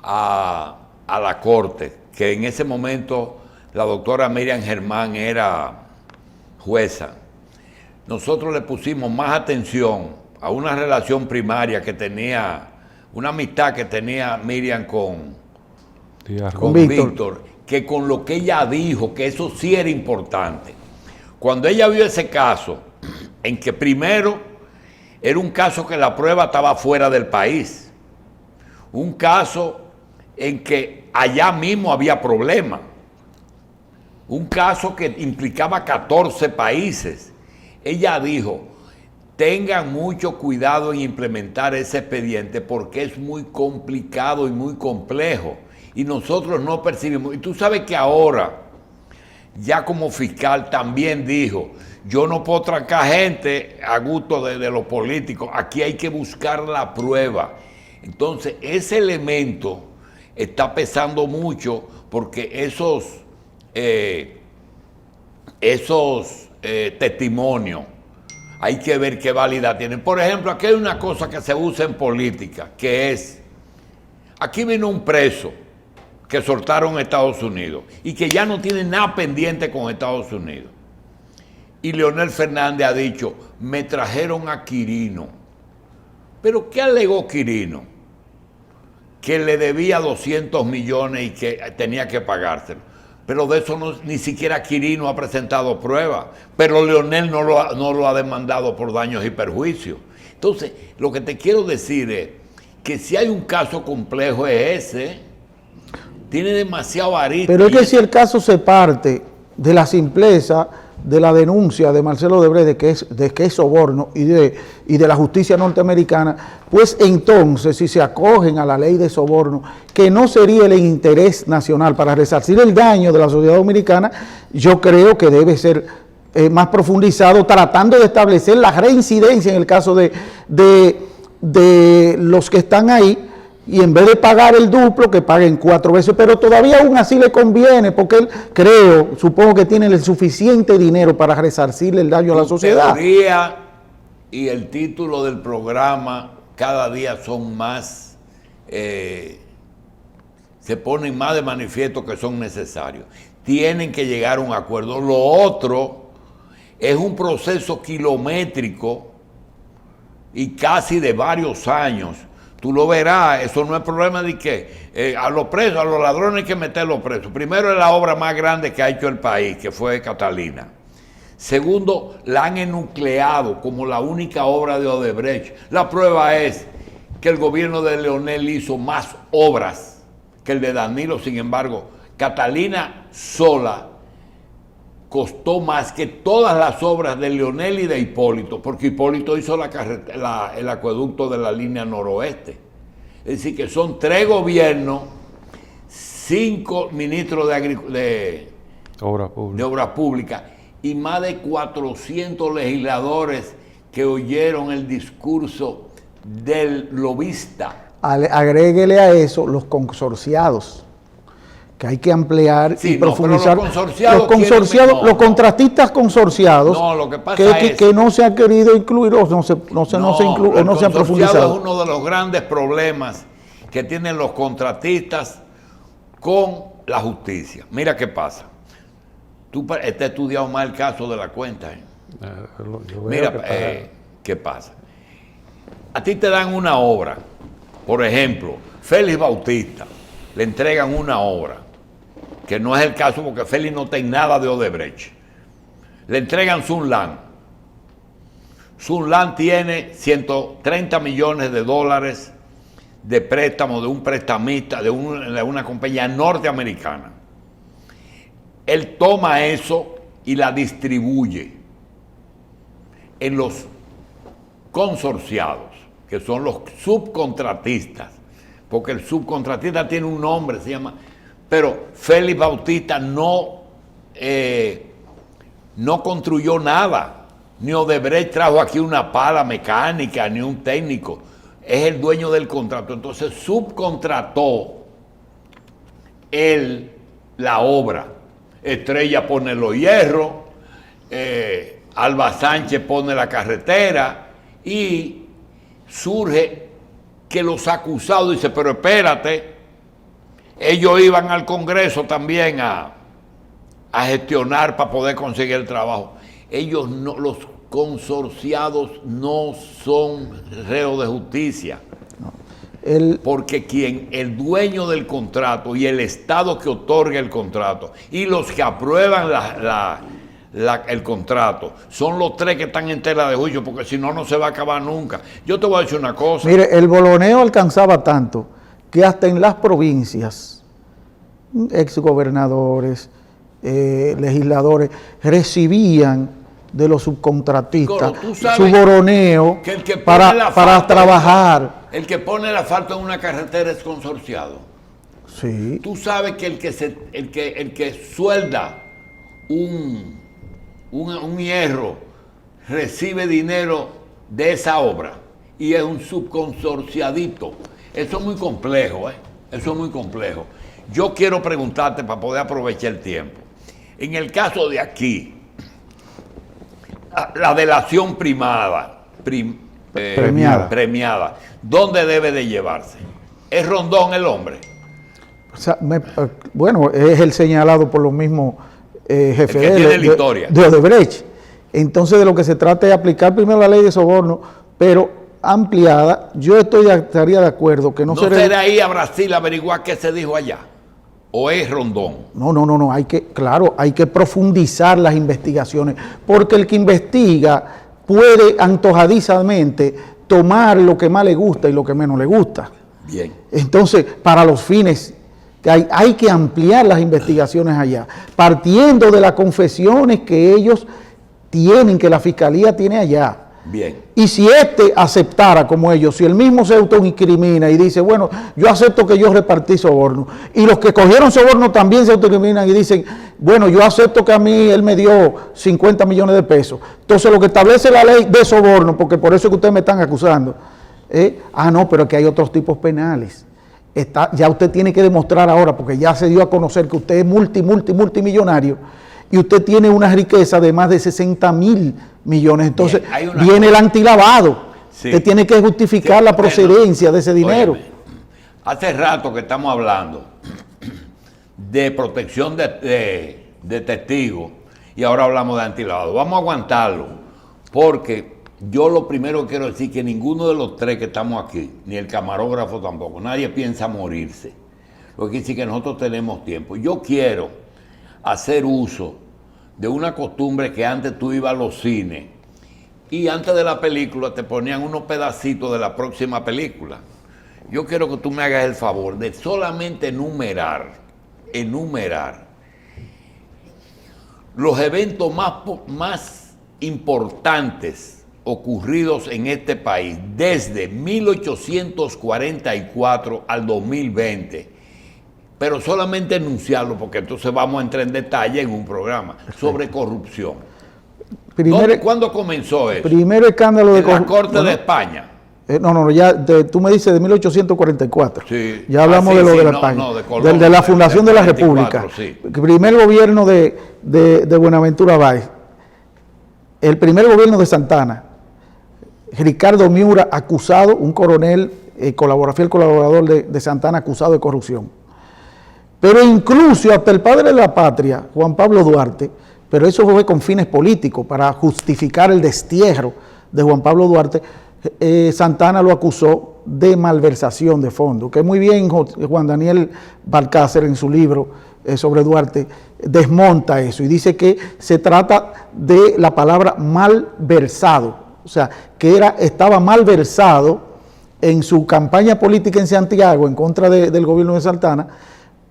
A: a la corte, que en ese momento la doctora Miriam Germán era jueza, nosotros le pusimos más atención a una relación primaria que tenía, una amistad que tenía Miriam con Víctor, que con lo que ella dijo, que eso sí era importante. Cuando ella vio ese caso, en que primero era un caso que la prueba estaba fuera del país, un caso en que allá mismo había problemas, un caso que implicaba 14 países. Ella dijo, tengan mucho cuidado en implementar ese expediente porque es muy complicado y muy complejo y nosotros no percibimos. Y tú sabes que ahora, ya como fiscal también dijo, yo no puedo trancar gente a gusto de los políticos, aquí hay que buscar la prueba. Entonces ese elemento está pesando mucho porque esos testimonios hay que ver qué validad tienen. Por ejemplo, aquí hay una cosa que se usa en política, que es, aquí vino un preso que soltaron en Estados Unidos y que ya no tiene nada pendiente con Estados Unidos. Y Leonel Fernández ha dicho, me trajeron a Quirino. ¿Pero qué alegó Quirino? Que le debía 200 millones y que tenía que pagárselo. Pero de eso ni siquiera Quirino ha presentado pruebas. Pero Leonel no lo ha demandado por daños y perjuicios. Entonces, lo que te quiero decir es que si hay un caso complejo es ese, tiene demasiado aristas.
B: Pero es que si el caso se parte de la simpleza de la denuncia de Marcelo Odebrecht de que es soborno y de la justicia norteamericana, pues entonces si se acogen a la ley de soborno, que no sería el interés nacional para resarcir el daño de la sociedad dominicana, yo creo que debe ser más profundizado, tratando de establecer la reincidencia en el caso de los que están ahí, y en vez de pagar el duplo, que paguen 4 veces, pero todavía aún así le conviene, porque él, supongo que tiene el suficiente dinero para resarcirle el daño a la sociedad.
A: Teoría y el título del programa cada día son más, se ponen más de manifiesto que son necesarios. Tienen que llegar a un acuerdo. Lo otro es un proceso kilométrico y casi de varios años. Tú lo verás, eso no es problema de que a los presos, a los ladrones hay que meterlos presos. Primero, es la obra más grande que ha hecho el país, que fue Catalina. Segundo, la han enucleado como la única obra de Odebrecht. La prueba es que el gobierno de Leonel hizo más obras que el de Danilo. Sin embargo, Catalina sola costó más que todas las obras de Leonel y de Hipólito, porque Hipólito hizo el acueducto de la línea noroeste. Es decir, que son 3 gobiernos, 5 ministros de Obras Públicas y más de 400 legisladores que oyeron el discurso del lobista.
B: Agréguele a eso los consorciados, que hay que ampliar y profundizar. Los contratistas consorciados,
A: no, lo que pasa es
B: que no se ha querido incluir, o no se han profundizado.
A: Es uno de los grandes problemas que tienen los contratistas con la justicia. Mira qué pasa. Tú has estudiado más el caso de la cuenta. Mira, ¿qué pasa? A ti te dan una obra, por ejemplo, Félix Bautista, le entregan una obra, que no es el caso porque Félix no tiene nada de Odebrecht. Le entregan Sunland. Sunland tiene 130 millones de dólares de préstamo de un prestamista, de una compañía norteamericana. Él toma eso y la distribuye en los consorciados, que son los subcontratistas, porque el subcontratista tiene un nombre, se llama, pero Félix Bautista no construyó nada, ni Odebrecht trajo aquí una pala mecánica, ni un técnico, es el dueño del contrato, entonces subcontrató él la obra. Estrella pone los hierros, Alba Sánchez pone la carretera y surge que los acusados dicen, pero espérate, ellos iban al Congreso también a gestionar para poder conseguir el trabajo. Ellos no, los consorciados no son reos de justicia. Porque el dueño del contrato y el Estado que otorga el contrato y los que aprueban el contrato son los 3 que están en tela de juicio, porque si no, no se va a acabar nunca. Yo te voy a decir una cosa.
B: Mire, el boloneo alcanzaba tanto que hasta en las provincias, exgobernadores, legisladores, recibían de los subcontratistas su boroneo para trabajar.
A: El que pone el asfalto en una carretera es consorciado.
B: Sí.
A: Tú sabes que el que suelda un hierro recibe dinero de esa obra y es un subconsorciadito. Eso es muy complejo, Eso es muy complejo. Yo quiero preguntarte para poder aprovechar el tiempo. En el caso de aquí, la delación premiada, ¿dónde debe de llevarse? ¿Es Rondón el hombre?
B: O sea, bueno, es el señalado por los mismos jefes de Odebrecht. Entonces, de lo que se trata es aplicar primero la ley de soborno, pero ampliada. Yo estaría de acuerdo que no
A: será ir a Brasil a averiguar qué se dijo allá. ¿O es Rondón?
B: No, hay que profundizar las investigaciones, porque el que investiga puede antojadizamente tomar lo que más le gusta y lo que menos le gusta.
A: Bien.
B: Entonces, para los fines, hay que ampliar las investigaciones allá, partiendo de las confesiones que ellos tienen, que la fiscalía tiene allá.
A: Bien.
B: Y si aceptara como ellos, si él mismo se autoincrimina y dice, bueno, yo acepto que yo repartí soborno, y los que cogieron soborno también se autoincriminan y dicen, bueno, yo acepto que a mí él me dio 50 millones de pesos. Entonces lo que establece la ley de soborno, porque por eso es que ustedes me están acusando, no, pero que hay otros tipos penales. Ya usted tiene que demostrar ahora, porque ya se dio a conocer que usted es multimillonario, y usted tiene una riqueza de más de 60,000 millones. Entonces,
A: Bien, hay una
B: viene el
A: cosa.
B: antilavado.
A: Sí.
B: Usted tiene que justificar
A: Sí,
B: la
A: bueno,
B: procedencia de ese dinero.
A: óyeme, hace rato que estamos hablando de protección de testigos y ahora hablamos de antilavado. Vamos a aguantarlo, porque yo lo primero que quiero decir que ninguno de los tres que estamos aquí, ni el camarógrafo tampoco, nadie piensa morirse. Lo que quiere decir que nosotros tenemos tiempo. Yo quiero hacer uso de una costumbre que antes tú ibas a los cines y antes de la película te ponían unos pedacitos de la próxima película. Yo quiero que tú me hagas el favor de solamente enumerar los eventos más importantes ocurridos en este país desde 1844 al 2020, pero solamente enunciarlo, porque entonces vamos a entrar en detalle en un programa sobre corrupción. ¿Cuándo comenzó eso?
B: Primer escándalo de
A: En la Corte de España.
B: No, tú me dices de 1844.
A: Sí.
B: Ya hablamos de lo de la España.
A: De Colón,
B: de la fundación de la
A: 44,
B: República.
A: sí.
B: Primer gobierno de Buenaventura Báez. El primer gobierno de Santana. Ricardo Miura acusado, un coronel, fiel colaborador de Santana, acusado de corrupción. Pero incluso hasta el padre de la patria, Juan Pablo Duarte, pero eso fue con fines políticos, para justificar el destierro de Juan Pablo Duarte, Santana lo acusó de malversación de fondos, que muy bien Juan Daniel Balcácer en su libro sobre Duarte desmonta eso y dice que se trata de la palabra malversado, o sea, que estaba malversado en su campaña política en Santiago en contra del gobierno de Santana.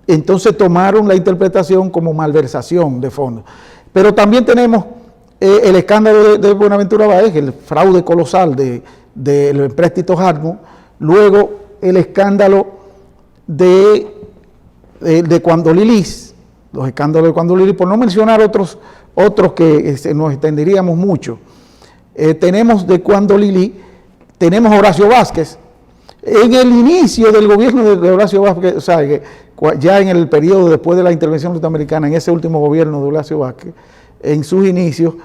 B: Entonces tomaron la interpretación como malversación de fondos. Pero también tenemos el escándalo de Buenaventura Báez, el fraude colosal del empréstito Hartmut, luego el escándalo de Cuando Lilis, los escándalos de Cuando Lilis, por no mencionar otros que nos extenderíamos mucho. Tenemos de Cuando Lilis, tenemos Horacio Vázquez. En el inicio del gobierno de Horacio Vázquez, o sea, ya en el periodo después de la intervención norteamericana, en ese último gobierno de Horacio Vázquez, en sus inicios,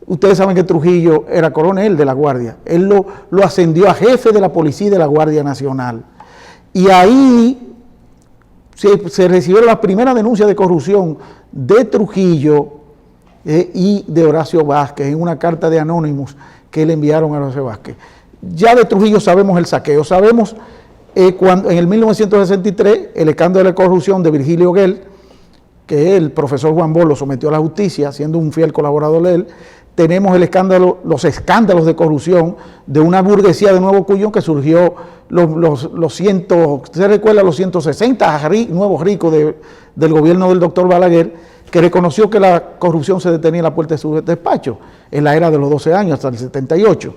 B: ustedes saben que Trujillo era coronel de la Guardia. Él lo ascendió a jefe de la policía de la Guardia Nacional. Y ahí se recibieron las primeras denuncias de corrupción de Trujillo y de Horacio Vázquez en una carta de Anonymous que le enviaron a Horacio Vázquez. Ya de Trujillo sabemos el saqueo, sabemos cuando en el 1963 el escándalo de corrupción de Virgilio Guel, que el profesor Juan Bosch lo sometió a la justicia, siendo un fiel colaborador de él. Tenemos los escándalos de corrupción de una burguesía de Nuevo Cuyón que surgió ¿se recuerda? Los 160 nuevos ricos del gobierno del doctor Balaguer, que reconoció que la corrupción se detenía en la puerta de su despacho en la era de los 12 años hasta el 78.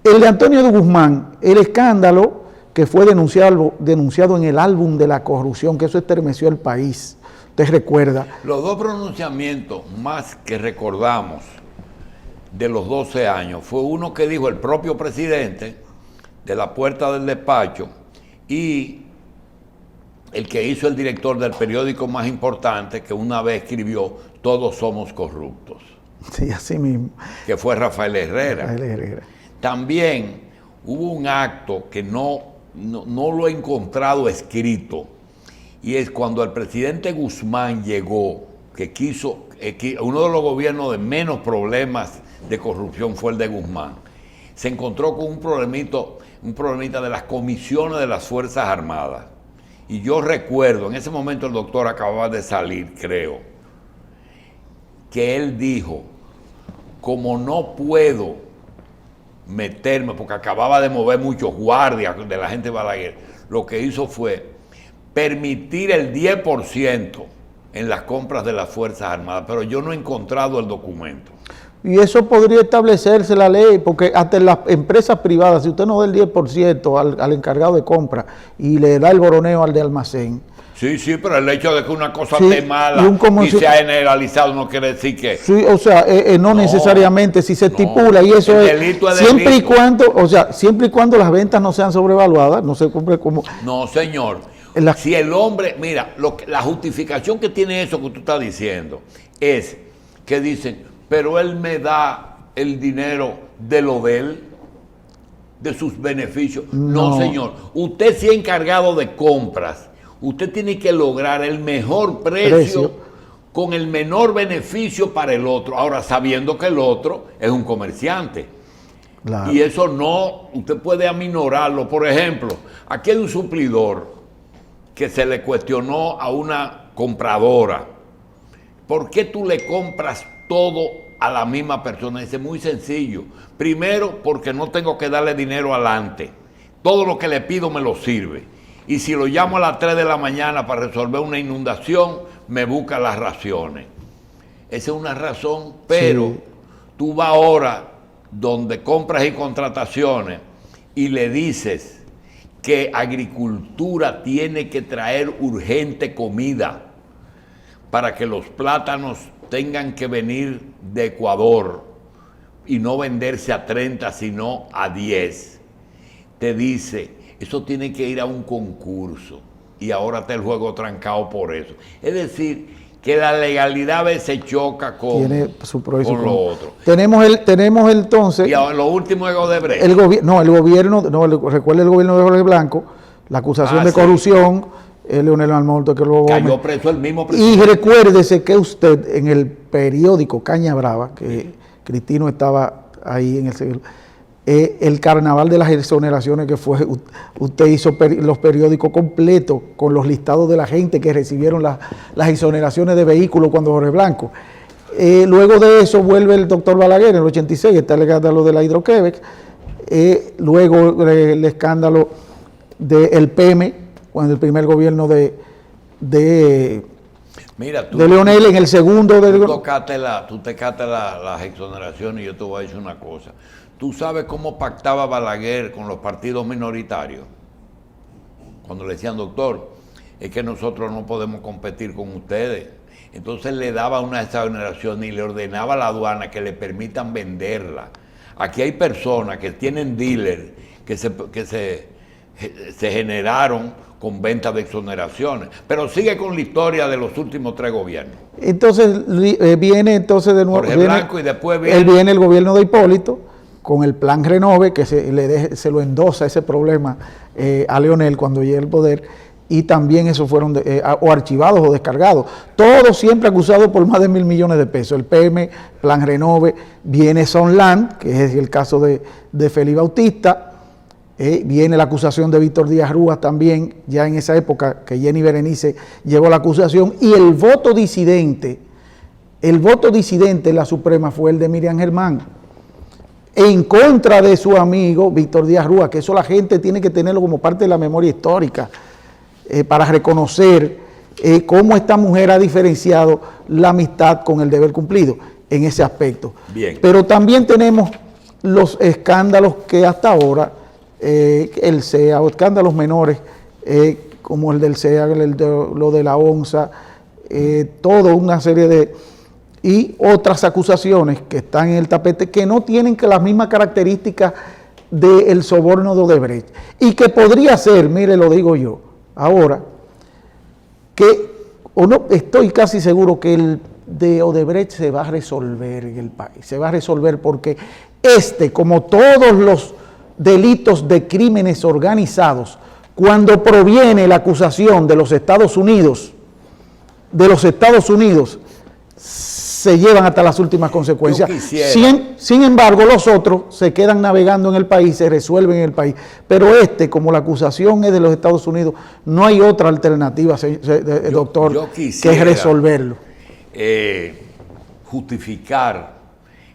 B: El de Antonio de Guzmán, el escándalo que fue denunciado en el álbum de la corrupción, que eso estremeció el país. ¿Usted recuerda?
A: Los dos pronunciamientos más que recordamos de los 12 años fue uno que dijo el propio presidente de la puerta del despacho y el que hizo el director del periódico más importante, que una vez escribió "Todos somos corruptos".
B: Sí, así mismo.
A: Que fue Rafael Herrera.
B: Rafael Herrera.
A: También hubo un acto que no lo he encontrado escrito, y es cuando el presidente Guzmán llegó, que quiso, uno de los gobiernos de menos problemas de corrupción fue el de Guzmán, se encontró con un problemita de las comisiones de las Fuerzas Armadas. Y yo recuerdo, en ese momento el doctor acababa de salir, creo, que él dijo, como no puedo meterme, porque acababa de mover muchos guardias de la gente de Balaguer, lo que hizo fue permitir el 10% en las compras de las Fuerzas Armadas, pero yo no he encontrado el documento.
B: Y eso podría establecerse la ley, porque hasta en las empresas privadas, si usted no da el 10% al encargado de compra y le da el boroneo al de almacén.
A: Sí, pero el hecho de que una cosa
B: Sí,
A: esté mala y se ha generalizado no quiere decir que...
B: Sí, o sea, no necesariamente, si se estipula, y eso
A: el
B: es
A: delito es
B: siempre
A: delito.
B: y cuando, o sea, siempre y cuando las ventas no sean sobrevaluadas, no se cumple como...
A: No, señor. Si el hombre, mira, la justificación que tiene eso que tú estás diciendo es que dicen, pero él me da el dinero de lo de él, de sus beneficios. No, señor. Usted sí es encargado de compras. Usted tiene que lograr el mejor precio con el menor beneficio para el otro. Ahora, sabiendo que el otro es un comerciante.
B: Claro.
A: Y eso no, usted puede aminorarlo. Por ejemplo, aquí hay un suplidor que se le cuestionó a una compradora: ¿por qué tú le compras todo a la misma persona? Dice, muy sencillo. Primero, porque no tengo que darle dinero adelante. Todo lo que le pido me lo sirve. Y si lo llamo a las 3 de la mañana para resolver una inundación, me busca las raciones. Esa es una razón, pero tú vas ahora donde compras y contrataciones y le dices que agricultura tiene que traer urgente comida para que los plátanos tengan que venir de Ecuador y no venderse a 30 sino a 10. Te dice, eso tiene que ir a un concurso y ahora está el juego trancado por eso. Es decir, que la legalidad a veces choca con,
B: tiene su pro y su
A: con lo otro.
B: Tenemos entonces...
A: Y ahora, lo último es Odebrecht.
B: Recuerda el gobierno de Jorge Blanco, la acusación de corrupción, Leonel Almonte, que luego
A: cayó preso el mismo
B: Y
A: presidente.
B: recuérdese que usted en el periódico Caña Brava, que Cristino estaba ahí en el siglo, el carnaval de las exoneraciones que fue, usted hizo los periódicos completos con los listados de la gente que recibieron las exoneraciones de vehículos cuando Jorge Blanco. Luego de eso vuelve el doctor Balaguer en el 86, está el escándalo de la Hidroquebec, luego el escándalo del PM, cuando el primer gobierno de
A: Mira,
B: Leonel, en el segundo...
A: Tú tocaste las exoneraciones y yo te voy a decir una cosa. ¿Tú sabes cómo pactaba Balaguer con los partidos minoritarios? Cuando le decían, doctor, es que nosotros no podemos competir con ustedes. Entonces le daba una exoneración y le ordenaba a la aduana que le permitan venderla. Aquí hay personas que tienen dealers que se generaron con venta de exoneraciones. Pero sigue con la historia de los últimos 3 gobiernos. Entonces
B: viene entonces de nuevo...
A: Jorge Blanco y después
B: viene el gobierno de Hipólito con el plan Renove, que se lo endosa ese problema a Leonel cuando llega al poder, y también esos fueron o archivados o descargados. Todos siempre acusados por más de 1.000 millones de pesos. El PM, plan Renove, viene Sonland, que es el caso de Félix Bautista, viene la acusación de Víctor Díaz Rúas también, ya en esa época que Jenny Berenice llevó la acusación, y el voto disidente en la Suprema fue el de Miriam Germán, en contra de su amigo Víctor Díaz Rúas, que eso la gente tiene que tenerlo como parte de la memoria histórica, para reconocer cómo esta mujer ha diferenciado la amistad con el deber cumplido en ese aspecto.
A: Bien.
B: Pero también tenemos los escándalos que hasta ahora, el CEA, o escándalos menores, como el del CEA, lo de la ONSA, toda una serie de... y otras acusaciones que están en el tapete que no tienen las mismas características del soborno de Odebrecht, y que podría ser, mire, lo digo yo, ahora, estoy casi seguro que el de Odebrecht se va a resolver en el país, se va a resolver porque como todos los delitos de crímenes organizados, cuando proviene la acusación de los Estados Unidos, se llevan hasta las últimas consecuencias. Sin embargo, los otros se quedan navegando en el país, se resuelven en el país. Pero como la acusación es de los Estados Unidos, no hay otra alternativa, doctor, que resolverlo.
A: Justificar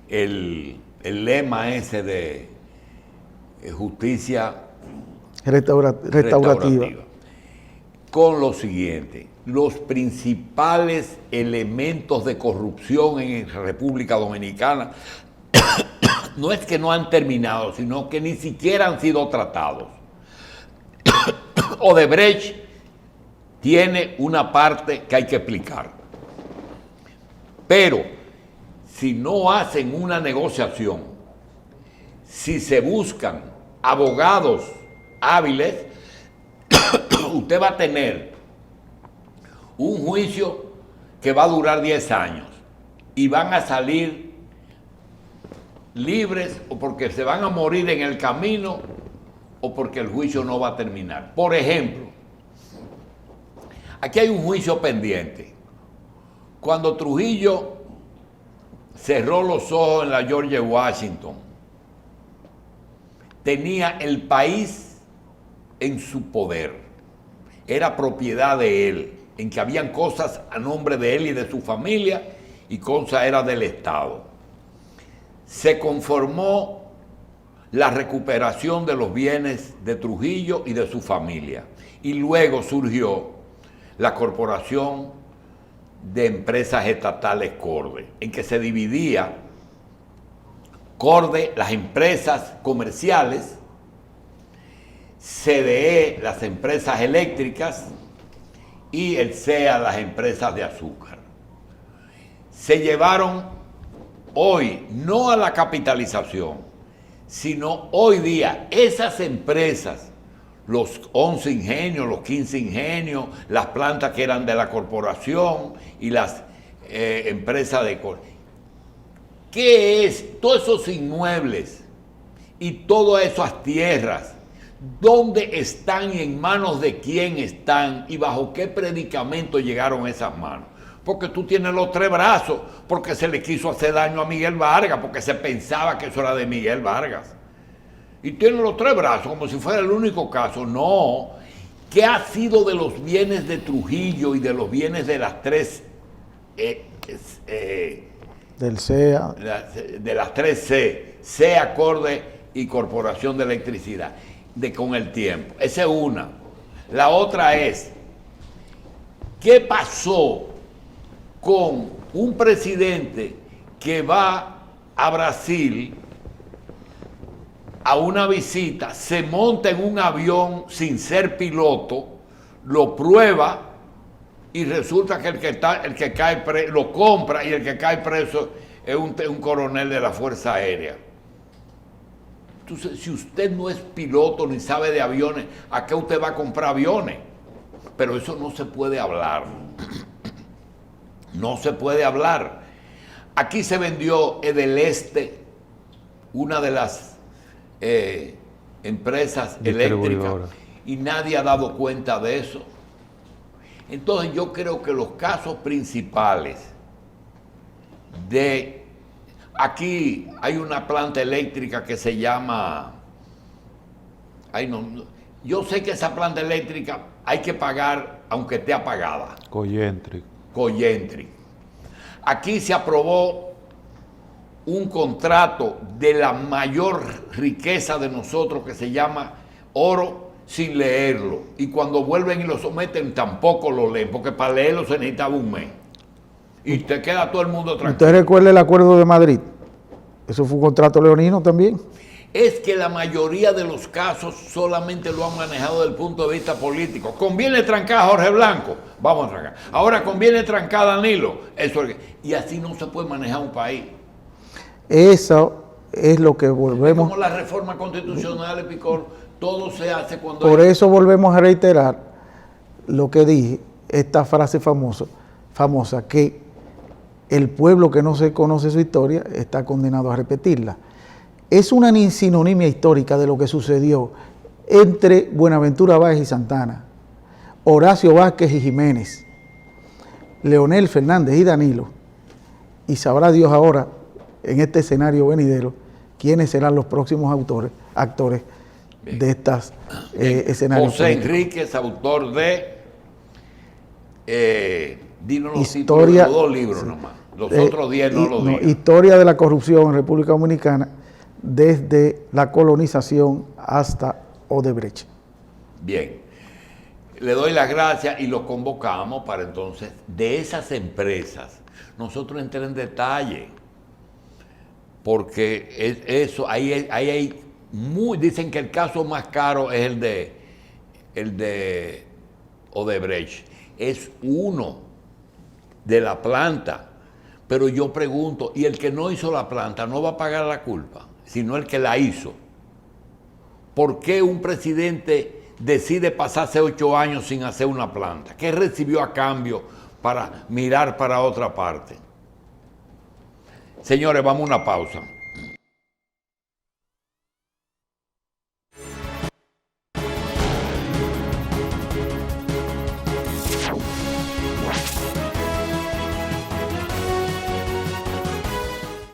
A: el lema ese de justicia
B: restaurativa
A: con lo siguiente: los principales elementos de corrupción en República Dominicana no es que no han terminado, sino que ni siquiera han sido tratados. Odebrecht tiene una parte que hay que explicar, pero si no hacen una negociación, si se buscan abogados hábiles, usted va a tener un juicio que va a durar 10 años y van a salir libres o porque se van a morir en el camino o porque el juicio no va a terminar. Por ejemplo, aquí hay un juicio pendiente. Cuando Trujillo cerró los ojos en la George Washington, tenía el país en su poder. Era propiedad de él, en que habían cosas a nombre de él y de su familia y cosas era del Estado. Se conformó la recuperación de los bienes de Trujillo y de su familia. Y luego surgió la Corporación de Empresas Estatales Corde, en que se dividía Corde, las empresas comerciales, CDE, las empresas eléctricas, y el CEA, las empresas de azúcar. Se llevaron hoy, no a la capitalización, sino hoy día, esas empresas, los 11 ingenios, los 15 ingenios, las plantas que eran de la corporación y las empresas de... ¿Qué es? Todos esos inmuebles y todas esas tierras, ¿dónde están y en manos de quién están y bajo qué predicamento llegaron esas manos? Porque tú tienes los tres brazos, porque se le quiso hacer daño a Miguel Vargas, porque se pensaba que eso era de Miguel Vargas. Y tiene los tres brazos, como si fuera el único caso. No. ¿Qué ha sido de los bienes de Trujillo y de los bienes de las tres...
B: del CEA.
A: De las tres C, CEA, Corde y Corporación de Electricidad, con el tiempo? Esa es una. La otra es, ¿qué pasó con un presidente que va a Brasil a una visita, se monta en un avión sin ser piloto, lo prueba y resulta que el que cae preso, lo compra y el que cae preso es un coronel de la Fuerza Aérea? Entonces, si usted no es piloto ni sabe de aviones, ¿a qué usted va a comprar aviones? Pero eso no se puede hablar. No se puede hablar. Aquí se vendió Edeleste, una de las empresas eléctricas, y nadie ha dado cuenta de eso. Entonces yo creo que los casos principales de... Aquí hay una planta eléctrica que se llama... yo sé que esa planta eléctrica hay que pagar aunque esté apagada.
C: Coyentric.
A: Aquí se aprobó un contrato de la mayor riqueza de nosotros que se llama oro sin leerlo. Y cuando vuelven y lo someten tampoco lo leen, porque para leerlo se necesitaba un mes. Y te queda todo el mundo tranquilo.
B: ¿Usted recuerda el Acuerdo de Madrid? Eso fue un contrato leonino también.
A: Es que la mayoría de los casos solamente lo han manejado desde el punto de vista político. ¿Conviene trancar a Jorge Blanco? Vamos a trancar. Ahora conviene trancar a Danilo. Y así no se puede manejar un país.
B: Eso es lo que volvemos...
A: Es como la reforma constitucional, Picor, todo se hace cuando...
B: Por eso volvemos a reiterar lo que dije, esta frase famosa, que el pueblo que no se conoce su historia está condenado a repetirla. Es una sinonimia histórica de lo que sucedió entre Buenaventura Báez y Santana, Horacio Vázquez y Jiménez, Leonel Fernández y Danilo, y sabrá Dios ahora, en este escenario venidero, quiénes serán los próximos actores Bien. De estas escenarios.
A: José Enríquez, autor de dinos los
B: Historia,
A: títulos, los 2 libros sí, nomás. Los otros 10 no los digan.
B: Historia de la corrupción en República Dominicana desde la colonización hasta Odebrecht.
A: Bien. Le doy las gracias y lo convocamos para entonces, de esas empresas, nosotros entrar en detalle. Porque eso, ahí hay dicen que el caso más caro es el de Odebrecht. Es uno de la planta. Pero yo pregunto, ¿y el que no hizo la planta no va a pagar la culpa? Sino el que la hizo. ¿Por qué un presidente decide pasarse 8 años sin hacer una planta? ¿Qué recibió a cambio para mirar para otra parte? Señores, vamos a una pausa.